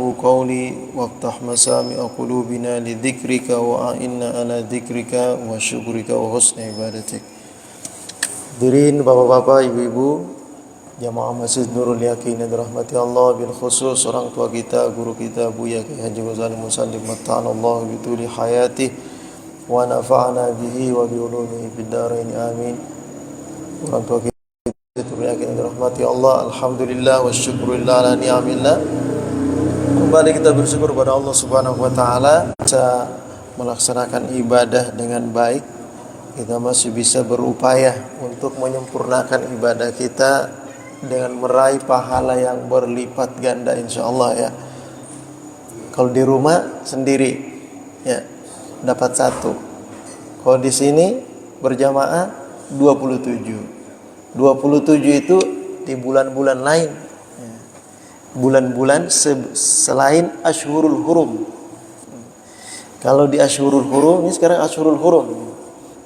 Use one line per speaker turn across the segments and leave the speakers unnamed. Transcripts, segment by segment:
قولي وافتح مسامع قلوبنا لذكرك وأعنا على ذكرك وشكرك وحسن عبادتك. Hadirin bapak-bapak, ibu-ibu, jamaah Masjid Nurul Yakin yang dirahmati Allah, bil khusus orang tua kita, guru kita Buya Kiai Haji Ghazali Musallim, matta'anallahu bituli hayati wa nafa'ana bihi wa bi ulumihi fid dharain amin. Orang tua kita Nurul Yakin yang dirahmati Allah, alhamdulillah wa syukurillah ala ni'amillah. Kembali kita bersyukur kepada Allah Subhanahu wa taala bisa melaksanakan ibadah dengan baik. Kita masih bisa berupaya untuk menyempurnakan ibadah kita dengan meraih pahala yang berlipat ganda insyaallah ya. Kalau di rumah sendiri ya dapat 1. Kalau di sini berjamaah 27. 27 itu di bulan-bulan lain. Bulan-bulan selain Ashhurul Hurum. Kalau di Ashhurul Hurum, ini sekarang Ashhurul Hurum,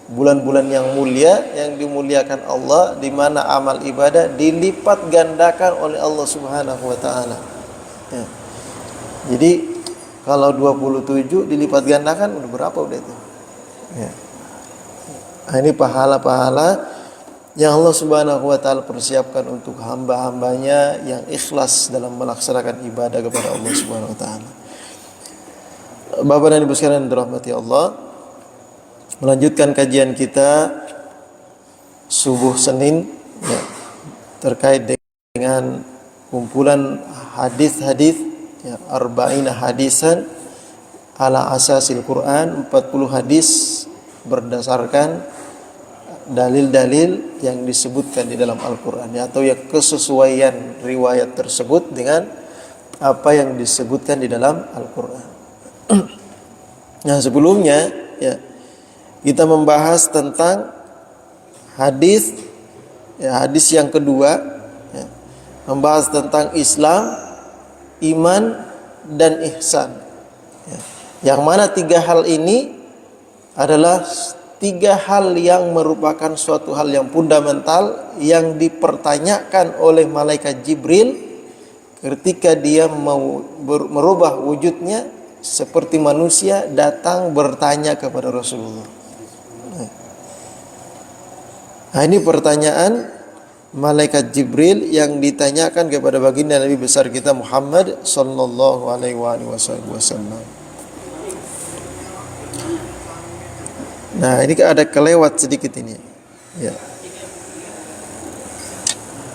bulan-bulan yang mulia, yang dimuliakan Allah, di mana amal ibadah dilipat gandakan oleh Allah Subhanahu wa taala. Ya. Jadi kalau 27 dilipat gandakan udah berapa udah itu? Ya. Nah, ini pahala-pahala yang Allah Subhanahu wa taala persiapkan untuk hamba-hambanya yang ikhlas dalam melaksanakan ibadah kepada Allah Subhanahu wa taala. Bapak dan Ibu sekalian dirahmati Allah, melanjutkan kajian kita subuh Senin ya, terkait dengan kumpulan hadis-hadis ya, arba'ina hadisan ala asasil Quran, 40 hadis berdasarkan dalil-dalil yang disebutkan di dalam Al-Quran ya, atau ya kesesuaian riwayat tersebut dengan apa yang disebutkan di dalam Al-Quran. Nah, sebelumnya ya kita membahas tentang hadis ya, hadis yang kedua ya, membahas tentang Islam, iman, dan ihsan ya. Yang mana 3 hal ini adalah 3 hal yang merupakan suatu hal yang fundamental yang dipertanyakan oleh malaikat Jibril ketika dia mau merubah wujudnya seperti manusia, datang bertanya kepada Rasulullah. Nah, ini pertanyaan malaikat Jibril yang ditanyakan kepada baginda Nabi besar kita Muhammad sallallahu alaihi wasallam. Nah, ini ada kelewat sedikit ini. Ya.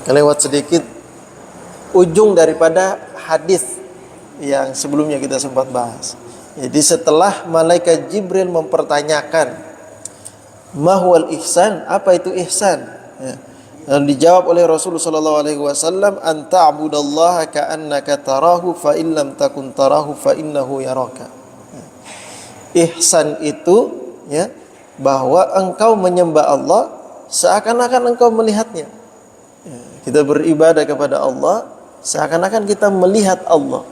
Kelewat sedikit ujung daripada hadis yang sebelumnya kita sempat bahas. Jadi setelah malaikat Jibril mempertanyakan mahwal ihsan, apa itu ihsan? Ya. Lalu dijawab oleh Rasulullah sallallahu alaihi wasallam, an ta'budallaha ka'annaka tarahu fa in lam takun tarahu fa innahu yaraka. Ihsan itu ya, bahwa engkau menyembah Allah seakan-akan engkau melihatnya. Ya, kita beribadah kepada Allah seakan-akan kita melihat Allah.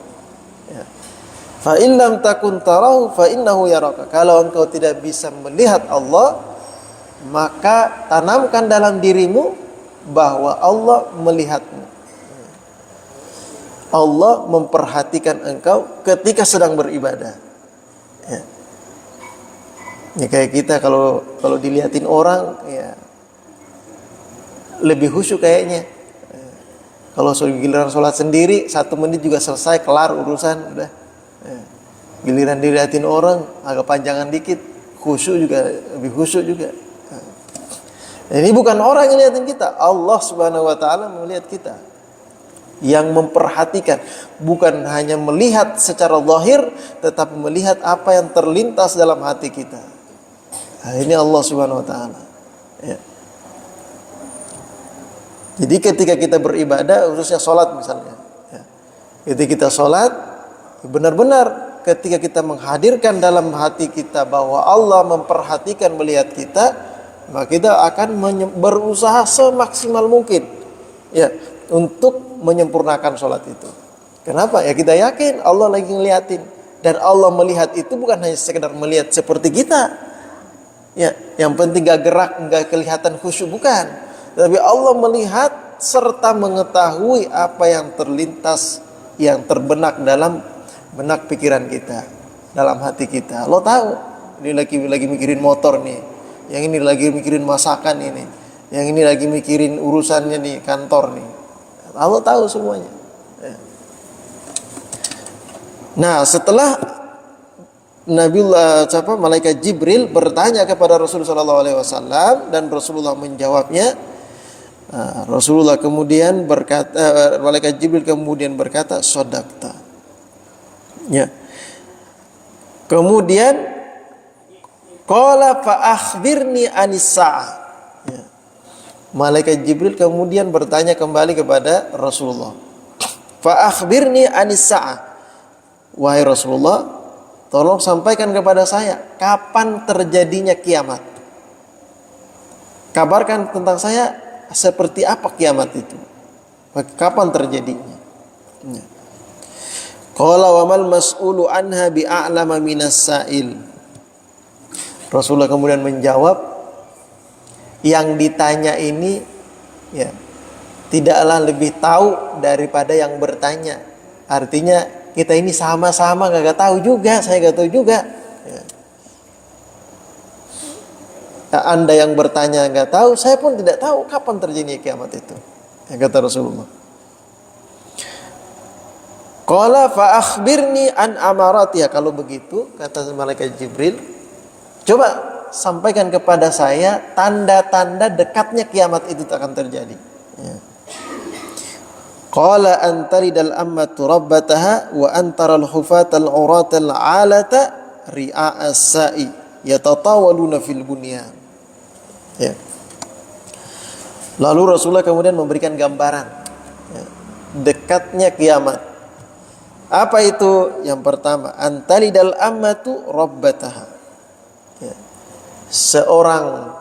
Ya. Fa in lam takun tarahu fa innahu yaraka. Kalau engkau tidak bisa melihat Allah, maka tanamkan dalam dirimu bahwa Allah melihatmu. Allah memperhatikan engkau ketika sedang beribadah. Ya. Ya, kayak kita kalau dilihatin orang ya lebih khusyuk kayaknya. Kalau giliran sholat sendiri 1 menit juga selesai, kelar urusan udah. Giliran dilihatin orang agak panjangan dikit, khusyuk juga, lebih khusyuk juga. Ini bukan orang yang lihatin kita, Allah Subhanahu wa taala melihat kita. Yang memperhatikan, bukan hanya melihat secara zahir, tetapi melihat apa yang terlintas dalam hati kita. Nah, ini Allah Subhanahu wa taala. Ya. Jadi ketika kita beribadah, khususnya sholat misalnya, ya. Ketika kita sholat, benar-benar ketika kita menghadirkan dalam hati kita bahwa Allah memperhatikan melihat kita, maka kita akan berusaha semaksimal mungkin ya untuk menyempurnakan sholat itu. Kenapa? Ya kita yakin Allah lagi ngeliatin, dan Allah melihat itu bukan hanya sekedar melihat seperti kita. Ya, yang penting gak gerak, gak kelihatan khusyuk, bukan. Tapi Allah melihat serta mengetahui apa yang terlintas, yang terbenak dalam benak pikiran kita, dalam hati kita. Allah tahu, ini lagi mikirin motor nih, yang ini lagi mikirin masakan ini, yang ini lagi mikirin urusannya nih, kantor nih. Allah tahu semuanya. Nah, setelah malaikat Jibril bertanya kepada Rasulullah SAW dan Rasulullah menjawabnya, Rasulullah kemudian berkata, malaikat Jibril kemudian berkata, "Shadaqta." Ya. Kemudian qala fa akhbirni anis sa'ah. Ya. Malaikat Jibril kemudian bertanya kembali kepada Rasulullah, "Fa akhbirni anis sa'ah." Wahai Rasulullah, tolong sampaikan kepada saya kapan terjadinya kiamat. Kabarkan tentang saya seperti apa kiamat itu. Kapan terjadinya? Ya. Qala wa mal mas'ulu anha bi'a'lama minas sa'il. Rasulullah kemudian menjawab, yang ditanya ini ya tidaklah lebih tahu daripada yang bertanya. Artinya kita ini sama-sama gak tahu juga, saya gak tahu juga. Ya. Anda yang bertanya gak tahu, saya pun tidak tahu kapan terjadi kiamat itu. Ya, kata Rasulullah. Qala fa akhbirni an amaratiha. Kalau begitu, kata malaikat Jibril, coba sampaikan kepada saya tanda-tanda dekatnya kiamat itu akan terjadi. Ya. Qala antaridal ammatu rabbataha wa antaral hufatal uratal alata ri'a'as sa'i yatatawaluna fil bunyan. Ya. Lalu Rasulullah kemudian memberikan gambaran ya, dekatnya kiamat. Apa itu? Yang pertama, antaridal ammatu rabbataha. Ya. Seorang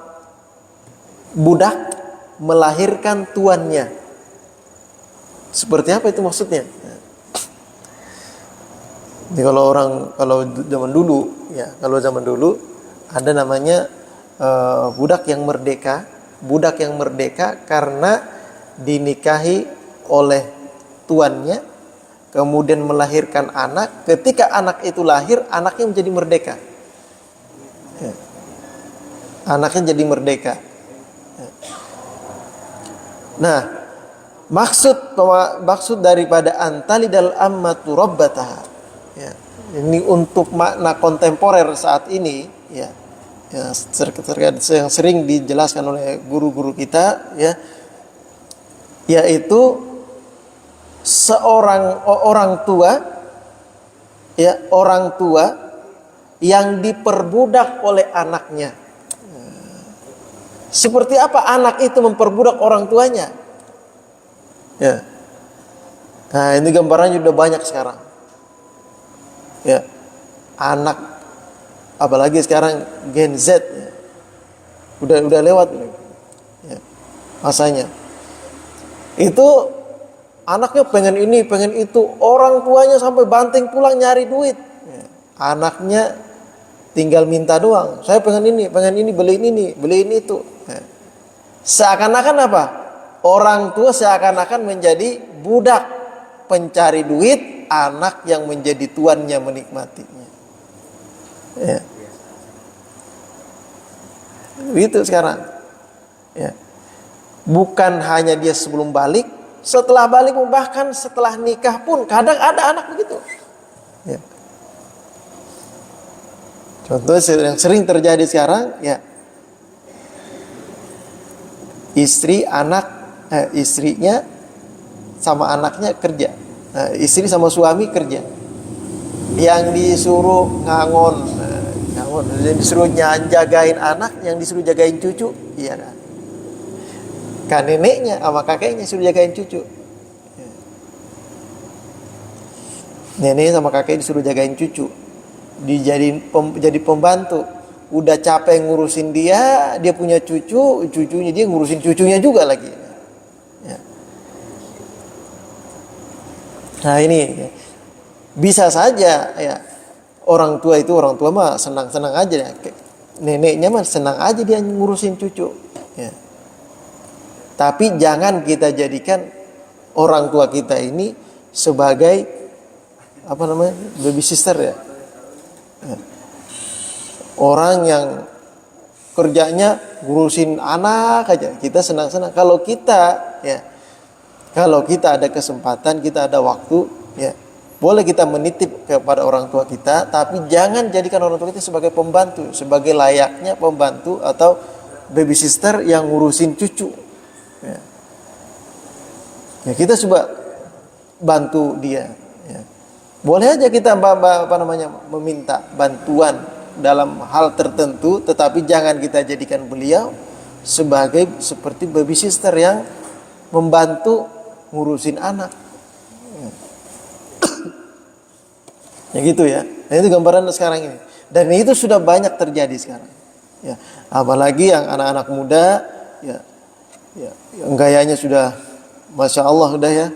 budak melahirkan tuannya. Seperti apa itu maksudnya? Jadi kalau zaman dulu ada namanya budak yang merdeka. Budak yang merdeka karena dinikahi oleh tuannya, kemudian melahirkan anak. Ketika anak itu lahir, anaknya menjadi merdeka. Ya. Anaknya jadi merdeka. Ya. Nah, maksud daripada antalidal ammatu rabbataha ya, ini untuk makna kontemporer saat ini ya, yang sering dijelaskan oleh guru-guru kita ya, yaitu orang tua yang diperbudak oleh anaknya. Seperti apa anak itu memperbudak orang tuanya? Ya. Nah, ini gambarannya udah banyak sekarang. Ya. Anak apalagi sekarang Gen Z ya. Udah lewat ya, masanya. Itu anaknya pengen ini, pengen itu, orang tuanya sampai banting tulang nyari duit. Ya. Anaknya tinggal minta doang. Saya pengen ini, beliin itu. Ya. Seakan-akan apa? Orang tua seakan-akan menjadi budak pencari duit, anak yang menjadi tuannya menikmatinya. Ya. Itu sekarang. Ya. Bukan hanya dia sebelum balik, setelah balik, bahkan setelah nikah pun kadang ada anak begitu. Ya. Contoh yang sering terjadi sekarang, ya, istrinya sama anaknya kerja, istri sama suami kerja, yang disuruh ngangon, yang disuruh jagain anak, yang disuruh jagain cucu, iya kan neneknya sama kakeknya suruh jagain cucu, nenek sama kakek disuruh jagain cucu, jadi pembantu. Udah capek ngurusin dia punya cucunya dia ngurusin cucunya juga lagi. Ya. Nah ini bisa saja ya, orang tua mah senang-senang aja ya. Neneknya mah senang aja dia ngurusin cucu. Ya. Tapi jangan kita jadikan orang tua kita ini sebagai apa namanya, baby sister ya. Orang yang kerjanya ngurusin anak aja, kita senang-senang. Kalau kita ada kesempatan, kita ada waktu, ya boleh kita menitip kepada orang tua kita, tapi jangan jadikan orang tua kita sebagai pembantu, sebagai layaknya pembantu atau baby sister yang ngurusin cucu. Ya kita coba bantu dia. Ya. Boleh aja kita meminta bantuan dalam hal tertentu, tetapi jangan kita jadikan beliau sebagai seperti baby sister yang membantu ngurusin anak. Ya gitu ya. Nah itu gambaran sekarang ini. Dan itu sudah banyak terjadi sekarang. Ya, apalagi yang anak-anak muda, yang gayanya sudah, masya Allah udah ya,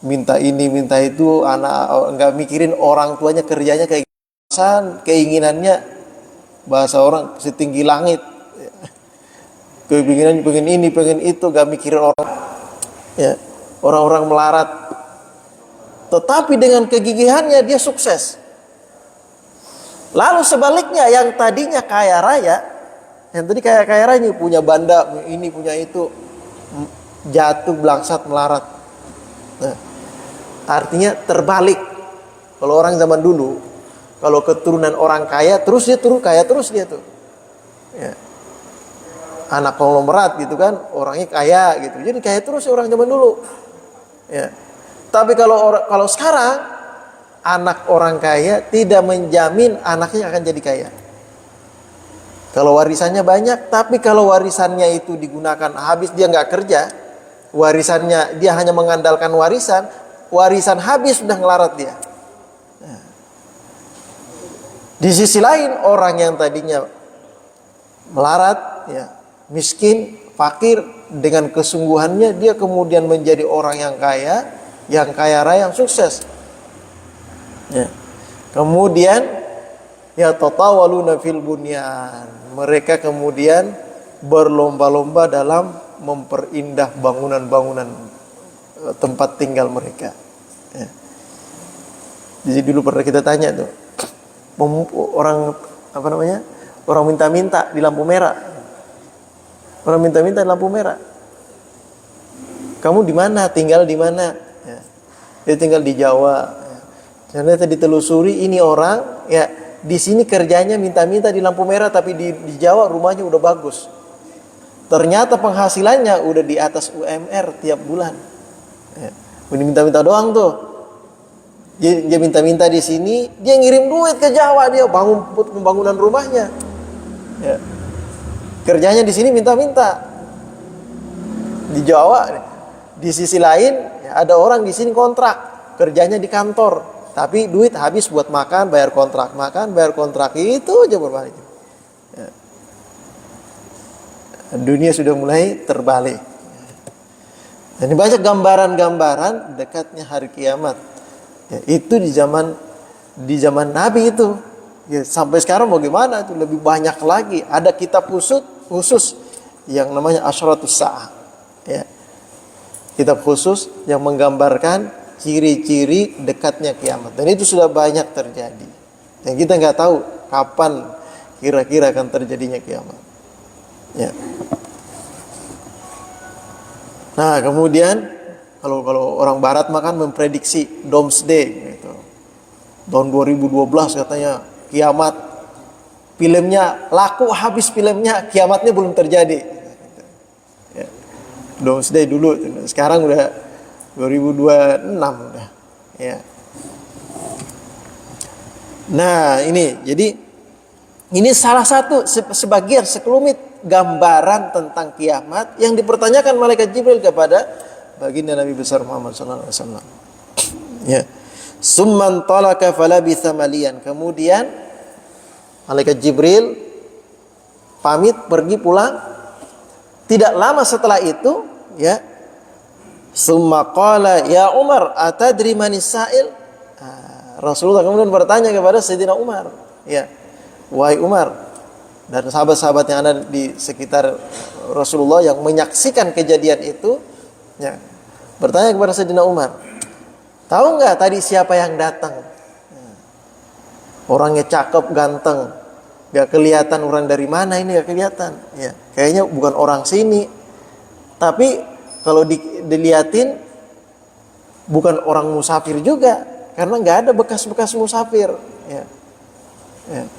minta ini minta itu, anak nggak mikirin orang tuanya kerjanya kayak keinginannya bahasa orang setinggi langit, keinginan pengen ini pengen itu, nggak mikirin orang, ya orang-orang melarat, tetapi dengan kegigihannya dia sukses. Lalu sebaliknya yang tadinya kaya raya, yang tadi kaya raya ini punya banda ini punya itu, jatuh blangsat melarat. Nah, artinya terbalik. Kalau orang zaman dulu, kalau keturunan orang kaya terus dia kaya terus dia tuh. Ya. Anak konglomerat gitu kan, orangnya kaya gitu. Jadi kaya terus orang zaman dulu. Ya. Tapi kalau sekarang anak orang kaya tidak menjamin anaknya akan jadi kaya. Kalau warisannya banyak, tapi kalau warisannya itu digunakan habis, dia nggak kerja, warisannya dia hanya mengandalkan warisan habis sudah ngelarat dia. Nah. Di sisi lain orang yang tadinya melarat, ya, miskin, fakir, dengan kesungguhannya dia kemudian menjadi orang yang kaya raya, yang sukses. Ya. Kemudian ya tatawaluna fil bunyan, mereka kemudian berlomba-lomba dalam memperindah bangunan-bangunan tempat tinggal mereka. Ya. Jadi dulu pernah kita tanya tuh, orang minta-minta di lampu merah. Orang minta-minta di lampu merah. Kamu di mana? Tinggal di mana? Ya. Dia tinggal di Jawa. Ternyata ditelusuri, ini orang ya di sini kerjanya minta-minta di lampu merah, tapi di Jawa rumahnya udah bagus. Ternyata penghasilannya udah di atas UMR tiap bulan. Ya. Minta-minta doang tuh. Dia minta-minta di sini, dia ngirim duit ke Jawa, dia bangun pembangunan rumahnya. Ya. Kerjanya di sini minta-minta. Di Jawa, di sisi lain ya, ada orang di sini kontrak, kerjanya di kantor. Tapi duit habis buat makan, bayar kontrak, itu aja berbalik. Ya. Dunia sudah mulai terbalik. Dan banyak gambaran-gambaran dekatnya hari kiamat. Ya, itu di zaman Nabi itu. Ya, sampai sekarang bagaimana itu lebih banyak lagi. Ada kitab khusus yang namanya Asyratus Sa'ah. Ya. Kitab khusus yang menggambarkan ciri-ciri dekatnya kiamat, dan itu sudah banyak terjadi. Dan kita nggak tahu kapan kira-kira akan terjadinya kiamat. Ya. Nah kemudian kalau orang Barat makan memprediksi Doomsday, gitu. Tahun 2012 katanya kiamat. Filmnya laku habis, filmnya kiamatnya belum terjadi. Ya. Doomsday dulu, sekarang udah 2026 udah. Ya. Nah, jadi ini salah satu sebagian sekelumit gambaran tentang kiamat yang dipertanyakan malaikat Jibril kepada baginda Nabi besar Muhammad sallallahu alaihi wasallam. Ya. Summan talaka falabitha malian. Kemudian malaikat Jibril pamit pergi pulang. Tidak lama setelah itu, ya, summa qala ya Umar atadri manis sa'il. Rasulullah kemudian bertanya kepada Sayyidina Umar, ya, wahai Umar, dan sahabat-sahabat yang ada di sekitar Rasulullah yang menyaksikan kejadian itu, ya, bertanya kepada Sayyidina Umar, Tahu nggak tadi siapa yang datang? Orangnya cakep, ganteng, gak kelihatan orang dari mana ini, gak kelihatan. Ya, kayaknya bukan orang sini. Tapi kalau dilihatin bukan orang musafir juga, karena nggak ada bekas-bekas musafir. Ya. Ya.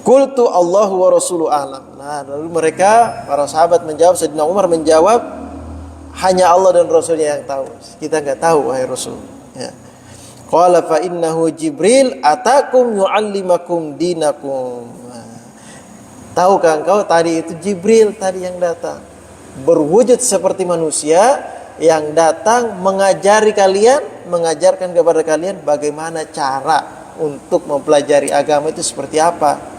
Qultu Allahu wa rasuluhu a'lam. Nah, lalu mereka, para sahabat menjawab, Sayyidina Umar menjawab, hanya Allah dan Rasulnya yang tahu. Kita nggak tahu, wahai Rasul. Ya. Qala fa innahu Jibril atakum yu'allimakum dinakum. Nah, tahukah engkau tadi itu Jibril tadi yang datang, berwujud seperti manusia, yang datang mengajari kalian, mengajarkan kepada kalian bagaimana cara untuk mempelajari agama itu seperti apa.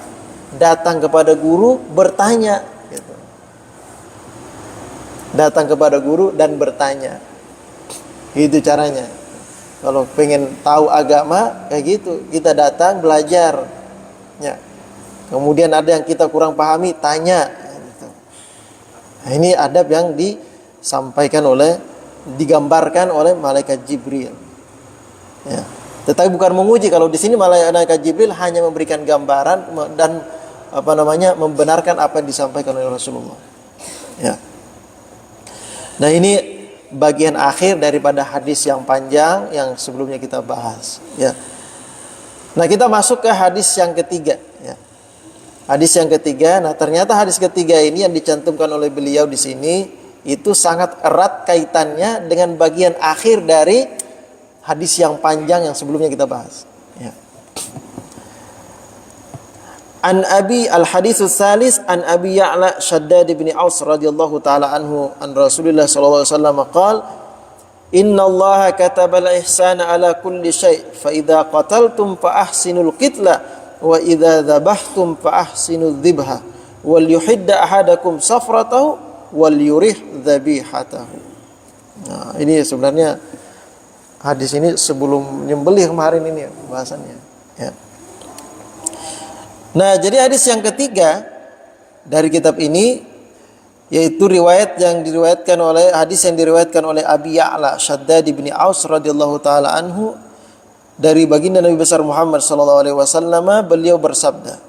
Datang kepada guru, bertanya gitu. Datang kepada guru dan bertanya. Itu caranya. Kalau pengen tahu agama kayak gitu, kita datang belajar. Ya. Kemudian ada yang kita kurang pahami, tanya gitu. Nah, ini adab yang digambarkan oleh malaikat Jibril. Ya. Tetapi bukan menguji. Kalau di sini malaikat Jibril hanya memberikan gambaran dan membenarkan apa yang disampaikan oleh Rasulullah. Ya. Nah, ini bagian akhir daripada hadis yang panjang yang sebelumnya kita bahas. Ya. Nah, kita masuk ke hadis yang ketiga. Ya. Hadis yang ketiga. Nah, ternyata hadis ketiga ini yang dicantumkan oleh beliau di sini itu sangat erat kaitannya dengan bagian akhir dari hadis yang panjang yang sebelumnya kita bahas. Ya. An Abi al-haditsus salis an Abi Ya'la Shaddad bin Aus radhiyallahu taala anhu an Rasulullah sallallahu alaihi wasallam qala innallaha katabal ihsana ala kulli syai' fa idza qataltum fa ahsinul qitla wa idza dzabhtum fa ahsinudz dzibha wal yuhidda ahadakum safratahu wal yurih dzabihatahu. Nah, ini sebenarnya hadis ini sebelum nyembelih kemarin ini bahasannya. Ya. Nah, jadi hadis yang ketiga dari kitab ini yaitu riwayat yang diriwayatkan oleh Abi Ya'la Shaddad bin Aus radhiyallahu taala anhu dari baginda Nabi besar Muhammad sallallahu alaihi wasallam. Beliau bersabda,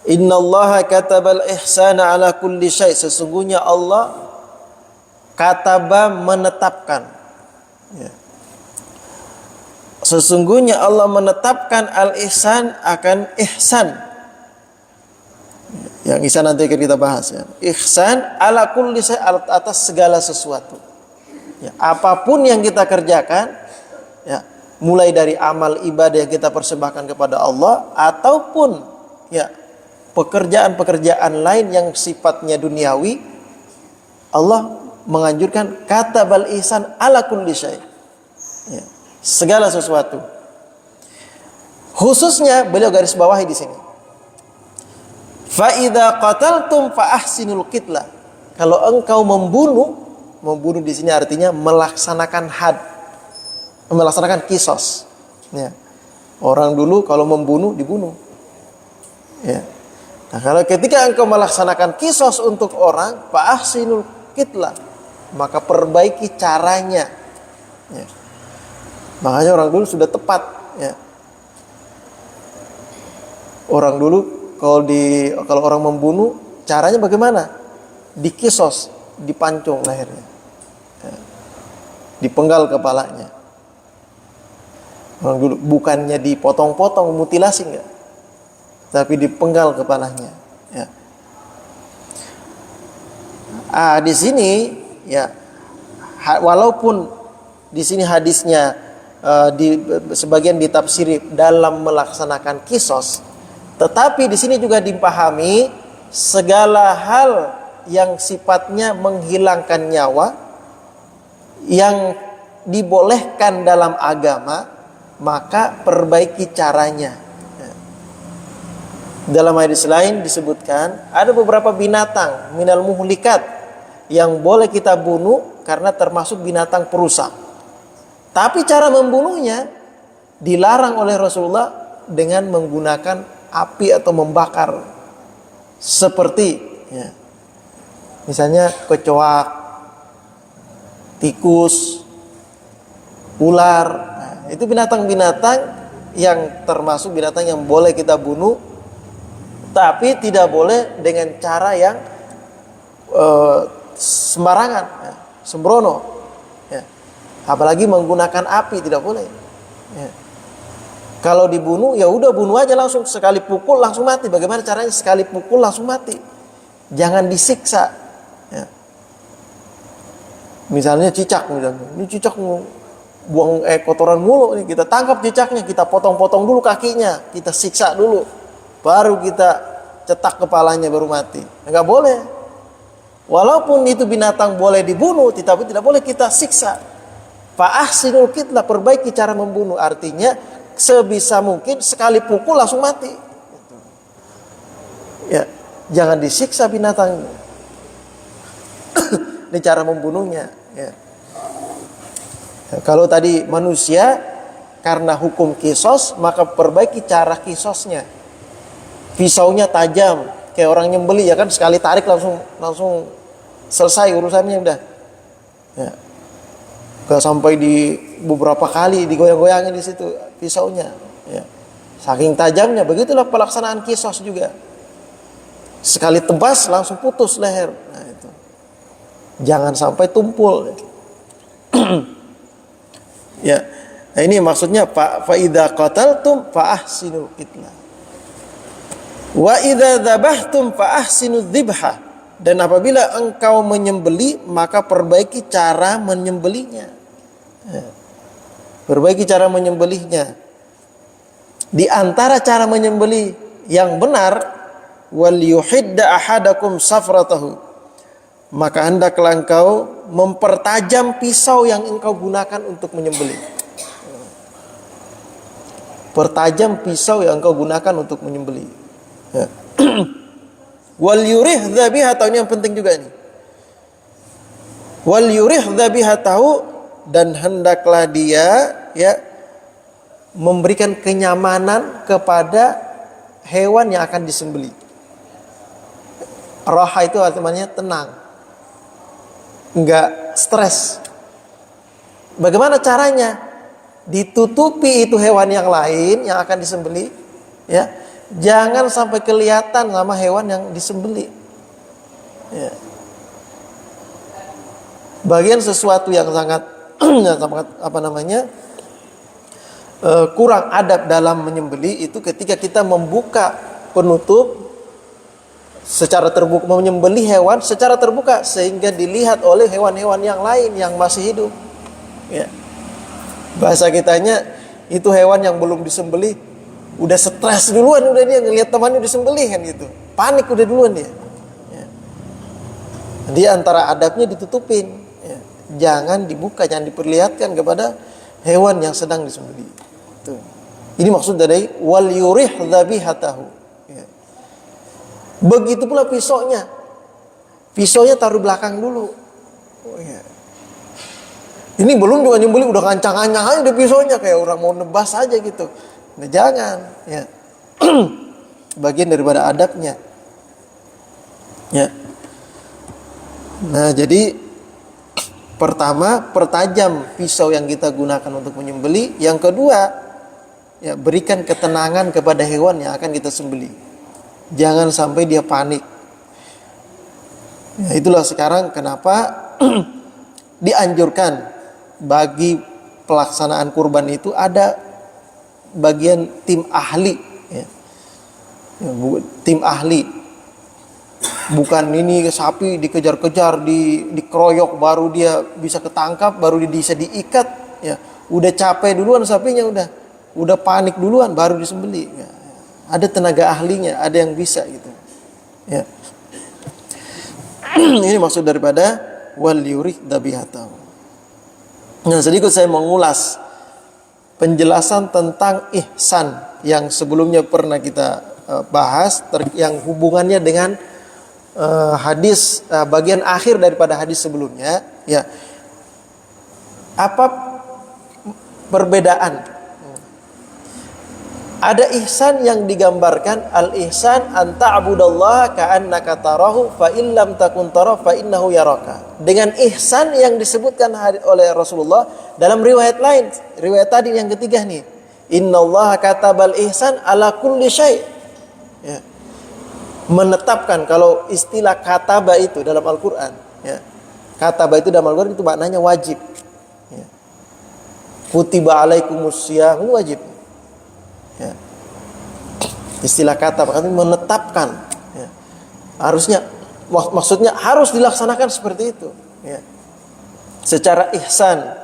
"Innallaha katabal ihsana ala kulli syai'." Sesungguhnya Allah kataba menetapkan. Ya. Sesungguhnya Allah menetapkan al-ihsan akan ihsan. Yang ihsan nanti akan kita bahas ya. Ihsan ala kulli syai' atas segala sesuatu. Ya, apapun yang kita kerjakan, ya, mulai dari amal ibadah yang kita persembahkan kepada Allah ataupun ya pekerjaan-pekerjaan lain yang sifatnya duniawi, Allah menganjurkan katabal ihsan ala kulli syai'. Ya. Segala sesuatu. Khususnya beliau garis bawahi di sini. Fa idza qataltum fa ahsinul qitla. Kalau engkau membunuh di sini artinya melaksanakan melaksanakan kisos. Ya. Orang dulu kalau membunuh dibunuh. Ya. Nah, kalau ketika engkau melaksanakan kisos untuk orang, fa ahsinul qitla, maka perbaiki caranya. Ya. Makanya orang dulu sudah tepat, ya. Orang dulu kalau orang membunuh caranya bagaimana? Dikisos, dipancung lehernya, ya. Dipenggal kepalanya. Orang dulu bukannya dipotong-potong, mutilasi enggak, tapi dipenggal kepalanya. Ya. Di sini, ya, walaupun di sini hadisnya sebagian ditafsiri dalam melaksanakan kisos, tetapi di sini juga dipahami segala hal yang sifatnya menghilangkan nyawa yang dibolehkan dalam agama, maka perbaiki caranya. Dalam hadis lain disebutkan ada beberapa binatang minal muhlikat yang boleh kita bunuh karena termasuk binatang perusak. Tapi cara membunuhnya dilarang oleh Rasulullah dengan menggunakan api atau membakar. Seperti ya, misalnya kecoak, tikus, ular. Nah, itu binatang-binatang yang termasuk binatang yang boleh kita bunuh, tapi tidak boleh dengan cara yang sembarangan, ya, sembrono, ya. Apalagi menggunakan api tidak boleh. Ya. Kalau dibunuh ya udah bunuh aja langsung, sekali pukul langsung mati. Bagaimana caranya sekali pukul langsung mati? Jangan disiksa. Ya. Misalnya cicak, ini cicak buang kotoran mulu, nih kita tangkap cicaknya, kita potong-potong dulu kakinya, kita siksa dulu, baru kita cetak kepalanya baru mati. Enggak boleh. Walaupun itu binatang boleh dibunuh, tapi tidak boleh kita siksa. Fa ahsinul qitlah, perbaiki cara membunuh, artinya sebisa mungkin sekali pukul langsung mati. Ya, jangan disiksa binatang. Ini cara membunuhnya. Ya. Ya, kalau tadi manusia karena hukum kisos, maka perbaiki cara kisosnya. Pisaunya tajam, kayak orang nyembeli ya kan, sekali tarik langsung selesai urusannya udah. Ya. Gak sampai di beberapa kali digoyang-goyangin di situ pisaunya. Ya. Saking tajamnya, begitulah pelaksanaan kisos juga. Sekali tebas langsung putus leher. Nah, itu. Jangan sampai tumpul. Ya. Nah, ini maksudnya fa idza qataltum fa ahsinul qitlah. Wa idza dzabhtum fa ahsinudz dzibha. Dan apabila engkau menyembeli, maka perbaiki cara menyembelihnya. Ya. Perbaiki cara menyembelihnya. Di antara cara menyembelih yang benar, wal yuhidda ahadakum safratahu, maka hendaklah engkau mempertajam pisau yang engkau gunakan untuk menyembelih. Pertajam pisau yang engkau gunakan untuk menyembelih. Ya. Wal yurih dzabihatahu, ini yang penting juga ini. Wal yurih dzabihatahu, dan hendaklah dia ya memberikan kenyamanan kepada hewan yang akan disembelih. Raha itu artinya tenang, enggak stres. Bagaimana caranya? Ditutupi itu hewan yang lain yang akan disembelih, ya. Jangan sampai kelihatan sama hewan yang disembelih. Ya. Bagian sesuatu yang sangat kurang adab dalam menyembelih itu ketika kita membuka penutup secara terbuka, menyembelih hewan secara terbuka sehingga dilihat oleh hewan-hewan yang lain yang masih hidup. Ya. Bahasa kitanya itu hewan yang belum disembelih udah stres duluan, udah dia ngelihat temannya disembelih kan gitu, panik udah duluan dia. Ya. Jadi antara adabnya ditutupin. Jangan dibuka, jangan diperlihatkan kepada hewan yang sedang disembelih. Ini maksud dari wal yurih dzabihatahu. Ya. Begitu pula pisaunya. Pisaunya taruh belakang dulu. Oh, ya. Ini belum juga nyembelih udah kancang-kancang aja di pisaunya kayak orang mau nebas aja gitu. Nah, jangan. Ya. Bagian daripada adabnya. Ya. Nah, jadi pertama, pertajam pisau yang kita gunakan untuk menyembelih. Yang kedua, ya, berikan ketenangan kepada hewan yang akan kita sembelih. Jangan sampai dia panik. Ya, itulah sekarang kenapa dianjurkan bagi pelaksanaan kurban itu ada bagian tim ahli. Ya. Tim ahli. Bukan ini sapi dikejar-kejar, dikeroyok baru dia bisa ketangkap, baru dia bisa diikat, ya. Udah capek duluan sapinya, udah panik duluan baru disembelih. Ya. Ada tenaga ahlinya, ada yang bisa gitu. Ya. Ini maksud daripada wal yurih dzabihatahu. Nah, sedikit saya mengulas penjelasan tentang ihsan yang sebelumnya pernah kita bahas, yang hubungannya dengan hadis bagian akhir daripada hadis sebelumnya, ya. Apa perbedaan Ada ihsan yang digambarkan, al-ihsan an ta'budallaha ka'annaka tarahu fa in lam takun tarahu fa innahu yaraka. Dengan ihsan yang disebutkan oleh Rasulullah dalam riwayat lain, riwayat tadi yang ketiga nih. Innallaha katabal ihsan ala kulli syai'. Ya. Menetapkan, kalau istilah kataba itu dalam Al-Qur'an, ya. Kataba itu dalam Al-Qur'an itu maknanya wajib. Ya. Kutiba alaikumusiyam, itu wajib. Ya. Istilah kata berarti menetapkan, ya. Harusnya, maksudnya harus dilaksanakan seperti itu, ya. Secara ihsan.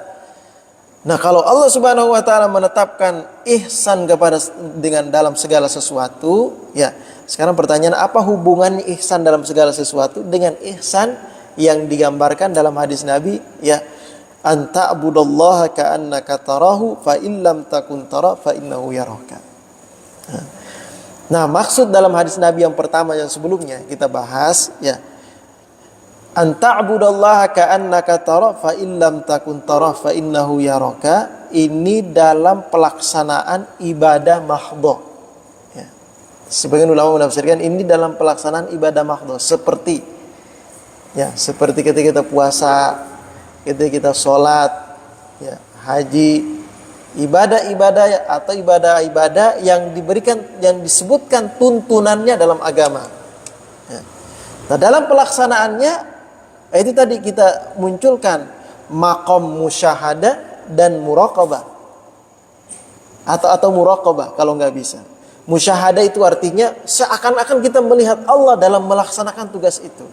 Nah, kalau Allah Subhanahu wa taala menetapkan ihsan kepada dengan dalam segala sesuatu, ya. Sekarang pertanyaan, apa hubungannya ihsan dalam segala sesuatu dengan ihsan yang digambarkan dalam hadis Nabi, ya? Anta abudallaha ka'annaka tarahu fa illam takun tara fa innahu yaraka. Nah, maksud dalam hadis Nabi yang pertama yang sebelumnya kita bahas, ya, anta abudallaha ka'annaka tara fa illam takun tara fa innahu yaraka, ini dalam pelaksanaan ibadah mahdhah, ya. Sebagian ulama menafsirkan ini dalam pelaksanaan ibadah mahdhah, seperti, ya, seperti ketika kita puasa, ketika kita sholat, ya, haji, ibadah-ibadah atau ibadah-ibadah yang diberikan, yang disebutkan tuntunannya dalam agama. Ya. Nah, dalam pelaksanaannya itu tadi kita munculkan maqam musyahadah dan muraqabah, atau muraqabah kalau nggak bisa. Musyahadah itu artinya seakan-akan kita melihat Allah dalam melaksanakan tugas itu.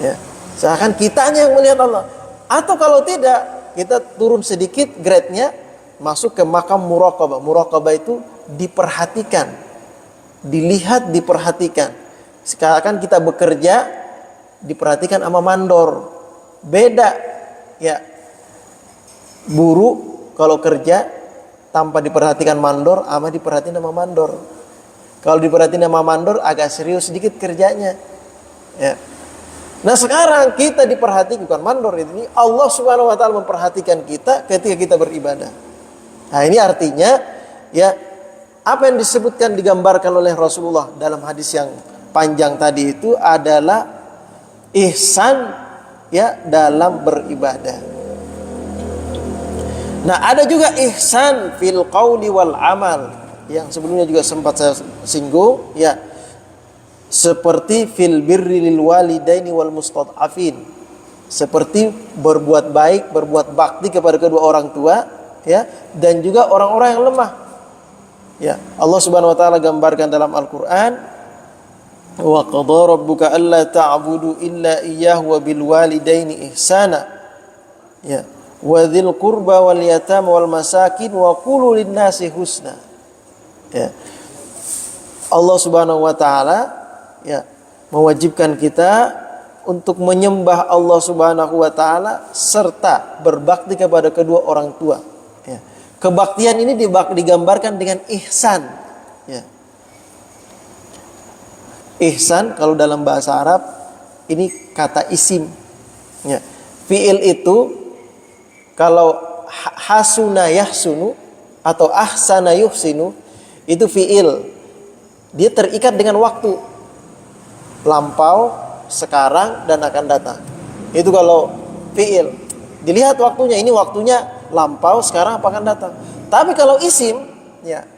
Ya. Seakan kitanya yang melihat Allah. Atau kalau tidak, kita turun sedikit grade-nya, masuk ke makam muraqabah. Muraqabah itu diperhatikan, dilihat, diperhatikan. Sekarang kita bekerja, diperhatikan sama mandor. Beda, ya. Buruh kalau kerja tanpa diperhatikan mandor, sama diperhatikan sama mandor. Kalau diperhatikan sama mandor, agak serius sedikit kerjanya, ya. Nah, sekarang kita diperhatikan, bukan mandor ini, Allah Subhanahu wa taala memperhatikan kita ketika kita beribadah. Nah, ini artinya, ya, apa yang disebutkan, digambarkan oleh Rasulullah dalam hadis yang panjang tadi itu adalah ihsan, ya, dalam beribadah. Nah, ada juga ihsan fil qauli wal amal yang sebelumnya juga sempat saya singgung, ya. Seperti fil birri lil walidaini wal mustad'afin, seperti berbuat baik, berbuat bakti kepada kedua orang tua, ya, dan juga orang-orang yang lemah. Ya, Allah Subhanahu wa taala gambarkan dalam Al-Qur'an, wa qadara rabbuka alla ta'budu illa iyyahu wa bil walidaini ihsana, ya, wa dzil qurba wal yatama wal masakin wa qulu lin nasi husna. Ya. Allah Subhanahu wa taala, ya, mewajibkan kita untuk menyembah Allah Subhanahu wa taala serta berbakti kepada kedua orang tua. Ya. Kebaktian ini digambarkan dengan ihsan. Ya. Ihsan kalau dalam bahasa Arab ini kata isim. Ya. Fiil itu kalau hasuna yahsunu atau ahsana yuhsinu itu fiil. Dia terikat dengan waktu. Lampau, sekarang, dan akan datang. Itu kalau fi'il, dilihat waktunya, ini waktunya lampau, sekarang, apa akan datang. Tapi kalau isim, ya,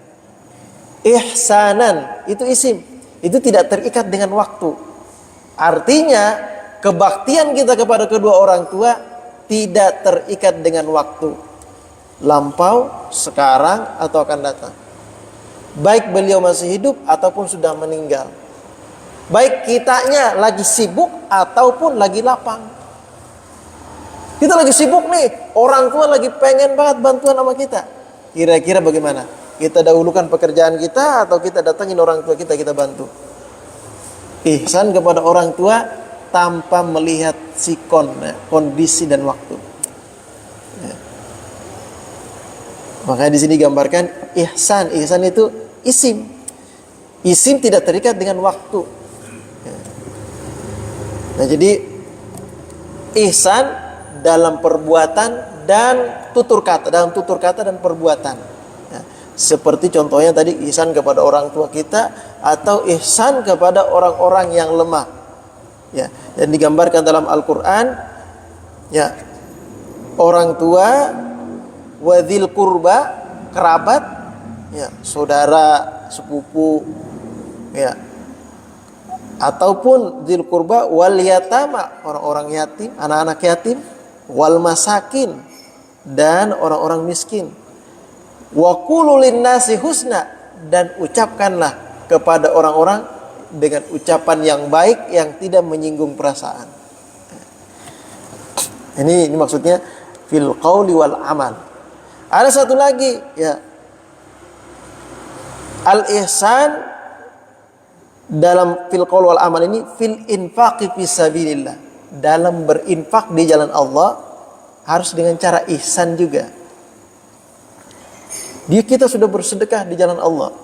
ihsanan itu isim, itu tidak terikat dengan waktu. Artinya kebaktian kita kepada kedua orang tua tidak terikat dengan waktu, lampau, sekarang, atau akan datang. Baik beliau masih hidup ataupun sudah meninggal. Baik kitanya lagi sibuk ataupun lagi lapang. Kita lagi sibuk nih, orang tua lagi pengen banget bantuan sama kita. Kira-kira bagaimana? Kita dahulukan pekerjaan kita atau kita datangin orang tua kita bantu? Ihsan kepada orang tua tanpa melihat sikon, kondisi dan waktu. Ya. Makanya di sini gambarkan ihsan. Ihsan itu isim. Isim tidak terikat dengan waktu. Nah, jadi ihsan dalam perbuatan dan tutur kata, dalam tutur kata dan perbuatan. Ya. Seperti contohnya tadi ihsan kepada orang tua kita atau ihsan kepada orang-orang yang lemah. Ya, yang digambarkan dalam Al-Qur'an, ya, orang tua, wadzil qurba, kerabat, ya, saudara, sepupu, ya, ataupun dzil qurba wal yatama, orang-orang yatim, anak-anak yatim, wal masakin, dan orang-orang miskin. Wa qulu linnasi husna, dan ucapkanlah kepada orang-orang dengan ucapan yang baik yang tidak menyinggung perasaan. Ini maksudnya fil qauli wal amal. Ada satu lagi, ya, al ihsan dalam fil qaul wal amal ini fil infaqi fisabilillah, dalam berinfak di jalan Allah harus dengan cara ihsan juga. Kita sudah bersedekah di jalan Allah,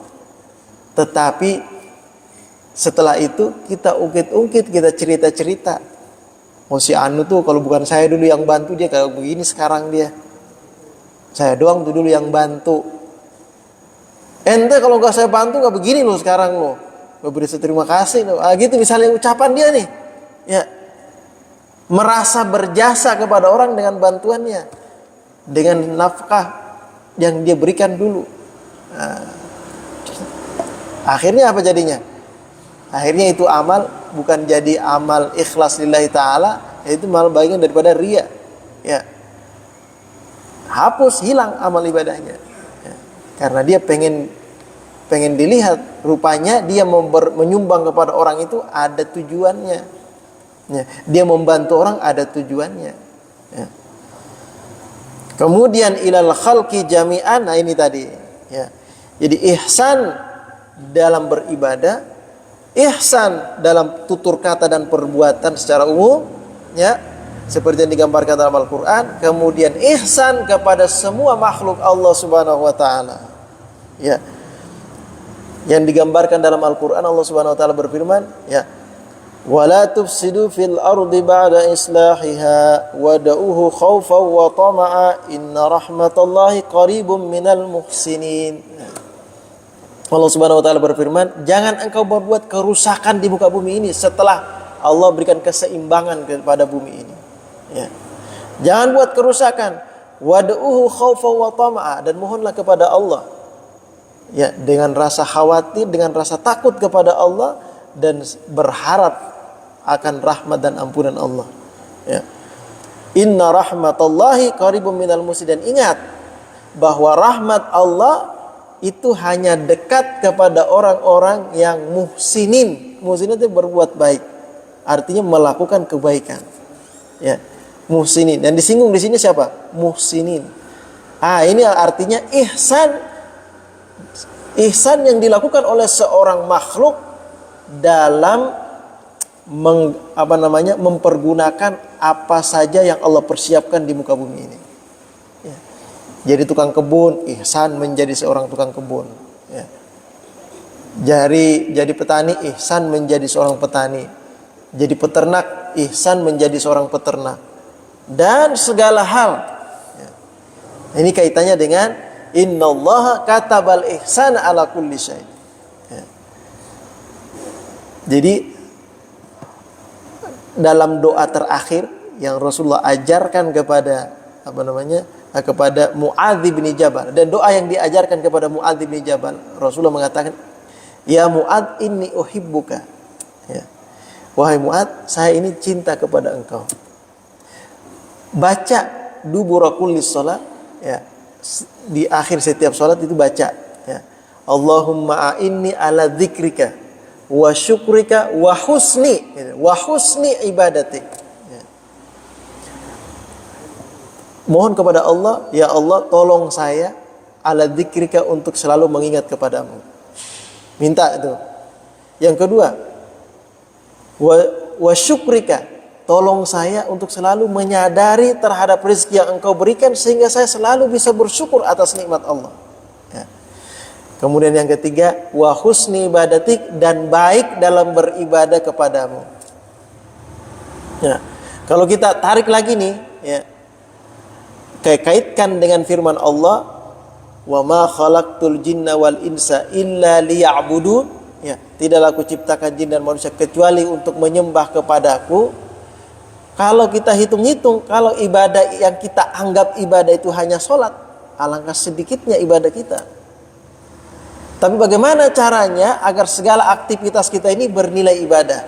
tetapi setelah itu kita ungkit-ungkit, kita cerita-cerita. Oh, si Anu tuh kalau bukan saya dulu yang bantu dia kayak begini sekarang dia. Saya doang tuh dulu yang bantu. Ente kalau gak saya bantu gak begini loh sekarang loh. Gak beri terima kasih loh. Gitu misalnya ucapan dia nih. Ya. Merasa berjasa kepada orang dengan bantuannya, dengan nafkah yang dia berikan dulu. Nah, akhirnya apa jadinya? Akhirnya itu amal bukan jadi amal ikhlas lillahi ta'ala, itu malah bagian daripada riya. Ya. Hapus, hilang amal ibadahnya. Ya. Karena dia pengen dilihat, rupanya dia menyumbang kepada orang itu ada tujuannya. Ya. Dia membantu orang ada tujuannya. Ya. Kemudian ilal khalqi jami'an, nah ini tadi. Ya. Jadi ihsan dalam beribadah, ihsan dalam tutur kata dan perbuatan secara umum, ya, seperti yang digambarkan dalam Al-Qur'an. Kemudian ihsan kepada semua makhluk Allah Subhanahu wa taala. Ya. Yang digambarkan dalam Al-Qur'an, Allah Subhanahu wa taala berfirman, ya, wala tufsidu fil ardi ba'da islahiha wad'uhu khaufan wa tama'a inna rahmatallahi qaribum minal muhsinin. Allah Subhanahu wa taala berfirman, jangan engkau berbuat kerusakan di muka bumi ini setelah Allah berikan keseimbangan kepada bumi ini. Ya. Jangan buat kerusakan. Wad'uhu khaufan wa tama'a, dan mohonlah kepada Allah. Ya, dengan rasa khawatir, dengan rasa takut kepada Allah dan berharap akan rahmat dan ampunan Allah. Ya. Inna rahmatallahi qaribum minal muhsinin. Dan ingat bahwa rahmat Allah itu hanya dekat kepada orang-orang yang muhsinin. Muhsinin itu berbuat baik, artinya melakukan kebaikan. Ya, muhsinin. Dan disinggung di sini siapa? Muhsinin. Ini artinya ihsan. Ihsan yang dilakukan oleh seorang makhluk dalam mempergunakan apa saja yang Allah persiapkan di muka bumi ini. Jadi tukang kebun, ihsan menjadi seorang tukang kebun. Ya. Jadi petani, ihsan menjadi seorang petani. Jadi peternak, ihsan menjadi seorang peternak. Dan segala hal. Ya. Ini kaitannya dengan innallaha katabal ihsana ala kulli syai'. Ya. Jadi dalam doa terakhir yang Rasulullah ajarkan kepada kepada Mu'adz bin Jabal, dan doa yang diajarkan kepada Mu'adz bin Jabal, Rasulullah mengatakan, ya Mu'adz inni uhibbuka. Ya. Wahai Mu'adz, saya ini cinta kepada engkau. Baca dubura kulli shalah, ya, di akhir setiap salat itu baca, ya, Allahumma a'inni ala dzikrika wa syukrika wa husni ibadatik. Mohon kepada Allah, ya Allah tolong saya ala dzikrika, untuk selalu mengingat kepadamu. Minta itu. Yang kedua, wa syukrika, tolong saya untuk selalu menyadari terhadap rezeki yang engkau berikan sehingga saya selalu bisa bersyukur atas nikmat Allah. Ya. Kemudian yang ketiga, wa husni ibadatik, dan baik dalam beribadah kepadamu. Ya. Kalau kita tarik lagi nih, ya, kaitkan dengan firman Allah, Wa ma khalaqtul jinna wal insa illa liya'budun. Ya, tidaklah aku ciptakan jin dan manusia kecuali untuk menyembah kepadaku. Kalau kita hitung-hitung, kalau ibadah yang kita anggap ibadah itu hanya sholat, alangkah sedikitnya ibadah kita. Tapi bagaimana caranya agar segala aktivitas kita ini bernilai ibadah?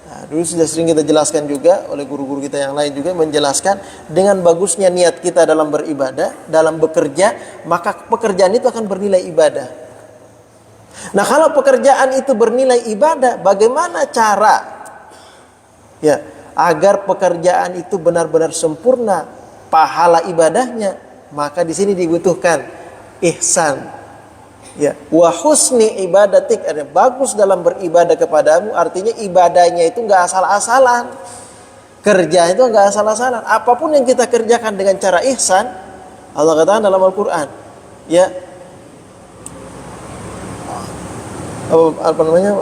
Nah, dulu sudah sering kita jelaskan juga oleh guru-guru kita yang lain juga menjelaskan dengan bagusnya niat kita dalam beribadah, dalam bekerja, maka pekerjaan itu akan bernilai ibadah. Nah, kalau pekerjaan itu bernilai ibadah, bagaimana cara ya agar pekerjaan itu benar-benar sempurna pahala ibadahnya? Maka di sini dibutuhkan ihsan. Ya, wa husni ibadatik, ada bagus dalam beribadah kepadamu, artinya ibadahnya itu enggak asal-asalan. Kerja itu enggak asal-asalan. Apapun yang kita kerjakan dengan cara ihsan, Allah katakan dalam Al-Qur'an, ya. Apa namanya?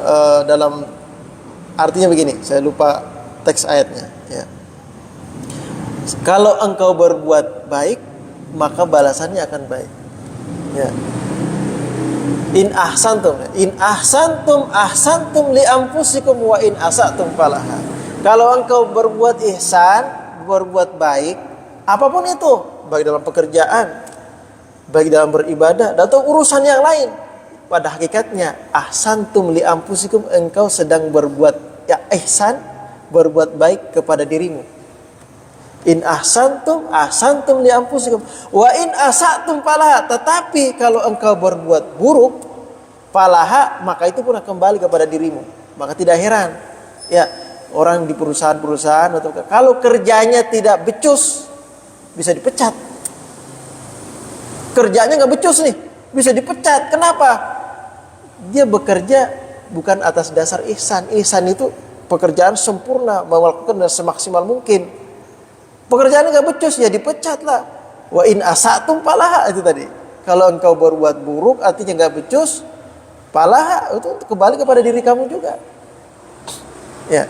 Dalam artinya begini, saya lupa teks ayatnya, ya. Kalau engkau berbuat baik, maka balasannya akan baik. Ya. In ahsantum ahsantum li anfusikum wa in asatum falaha. Kalau engkau berbuat ihsan, berbuat baik, apapun itu, baik dalam pekerjaan, baik dalam beribadah, atau urusan yang lain, pada hakikatnya ahsantum li anfusikum, engkau sedang berbuat ya ihsan, berbuat baik kepada dirimu. In ahsantum li anfusikum wa in asatum falaha. Tetapi kalau engkau berbuat buruk, falaha, maka itu pun akan kembali kepada dirimu. Maka tidak heran ya orang di perusahaan-perusahaan atau kalau kerjanya tidak becus bisa dipecat. Kerjanya nggak becus nih, bisa dipecat. Kenapa? Dia bekerja bukan atas dasar ihsan. Ihsan itu pekerjaan sempurna, melakukan semaksimal mungkin. Pekerjaannya nggak becus, ya dipecat lah. Wa in asatum falaha, itu tadi. Kalau engkau berbuat buruk, artinya nggak becus, falaha, itu kembali kepada diri kamu juga. Ya,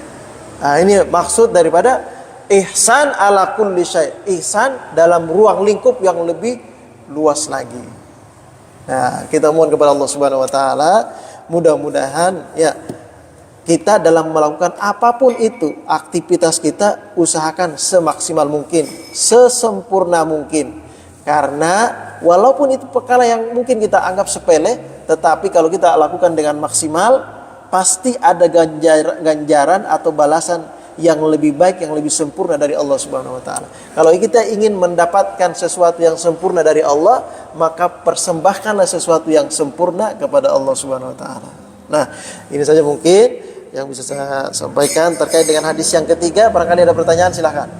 nah, ini maksud daripada ihsan ala kulli syai'. Ihsan dalam ruang lingkup yang lebih luas lagi. Nah, kita mohon kepada Allah Subhanahu Wa Taala, mudah-mudahan ya kita dalam melakukan apapun itu, aktivitas kita usahakan semaksimal mungkin, sesempurna mungkin. Karena walaupun itu perkara yang mungkin kita anggap sepele, tetapi kalau kita lakukan dengan maksimal, pasti ada ganjaran atau balasan yang lebih baik, yang lebih sempurna dari Allah Subhanahu Wa Taala. Kalau kita ingin mendapatkan sesuatu yang sempurna dari Allah, maka persembahkanlah sesuatu yang sempurna kepada Allah Subhanahu Wa Taala. Nah, ini saja mungkin yang bisa saya sampaikan terkait dengan hadis yang ketiga. Barangkali ada pertanyaan, silahkan.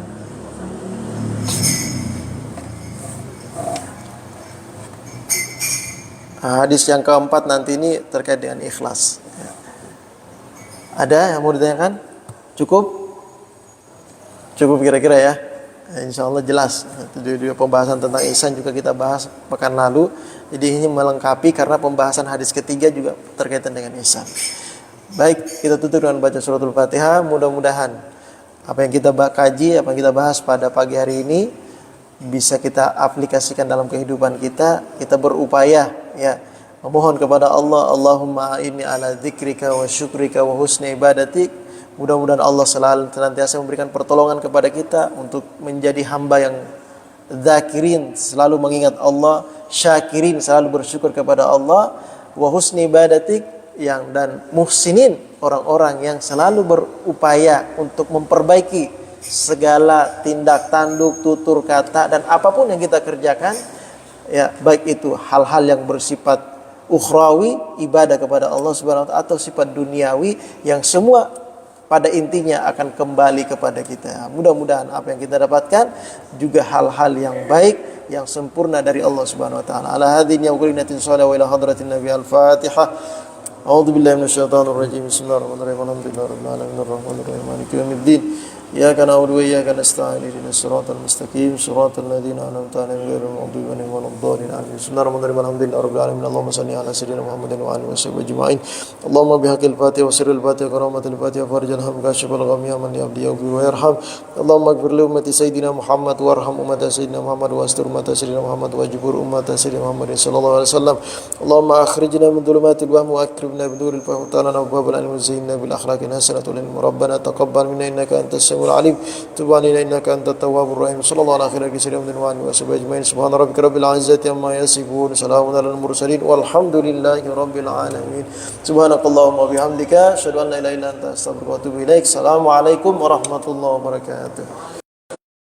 Hadis yang keempat nanti ini terkait dengan ikhlas. Ada yang mau ditanyakan? Cukup? Cukup kira-kira ya. Insya Allah jelas. Di pembahasan tentang ihsan juga kita bahas pekan lalu. Jadi ini melengkapi karena pembahasan hadis ketiga juga terkaitan dengan ihsan. Baik, kita tutup dengan baca suratul Fatihah. Mudah-mudahan apa yang kita kaji, apa yang kita bahas pada pagi hari ini bisa kita aplikasikan dalam kehidupan kita. Kita berupaya ya memohon kepada Allah, Allahumma inni ala dzikrika wa syukrika wa husni ibadatik. Mudah-mudahan Allah selalu senantiasa memberikan pertolongan kepada kita untuk menjadi hamba yang zakirin, selalu mengingat Allah, syakirin, selalu bersyukur kepada Allah, wa husni ibadatik, yang dan muhsinin, orang-orang yang selalu berupaya untuk memperbaiki segala tindak tanduk, tutur kata, dan apapun yang kita kerjakan ya, baik itu hal-hal yang bersifat ukhrawi, ibadah kepada Allah Subhanahu wa taala, atau sifat duniawi yang semua pada intinya akan kembali kepada kita. Mudah-mudahan apa yang kita dapatkan juga hal-hal yang baik, yang sempurna dari Allah Subhanahu wa taala. Ala hadhihi yawqulinatin sallallahu ila hadratin nabi al-fatihah. A'udzu billahi minasyaitonir rajim. Bismillahirrahmanirrahim. Alhamdulillahirabbil alamin arrahmanirrahim maliki yaumiddin. Iyyaka na'budu wa iyyaka nasta'in ihdinas siratal mustaqim siratal ladzina an'amta 'alaihim ghairil maghdubi 'alaihim waladdallin amin. Bismillahirrahmanirrahim. Alhamdulillahi rabbil alamin. Allahumma shalli ala sayyidina Muhammadin wa alihi washabbihi ajma'in. Allahumma bihaqqil Fatihah wa sirril Fatihah karamatil Fatihah farjal ham kashifal gham ya man yabdi yaghfir wa yarham. Allahumma ighfir li ummati sayyidina Muhammad warham ummata sayyidina Muhammad wa astur ummata sayyidina Muhammad wa jibur ummata sayyidina Muhammad sallallahu alaihi wasallam. Allahumma akhrijna min dhulumatil wahm wa akrimna bi nuril fahm ta'alana wa babal ilmi wa zayyinna bil akhlaqi hasanati lil rabbana taqabbal minna innaka antas samiul alim. Tub alaina innaka antat tawwabur rahim. Sallallahu alaihi wasallam wa alihi washabbihi ajma'in. Subhana rabbika rabbil izzati amma yasifun. Salamun alal mursalin walhamdulillahi rabbil alamin. Subhanakallahumma wa bihamdika asyhadu an la ilaha illa anta astaghfiruka wa atubu ilaik. Assalamualaikum warahmatullahi wabarakatuh.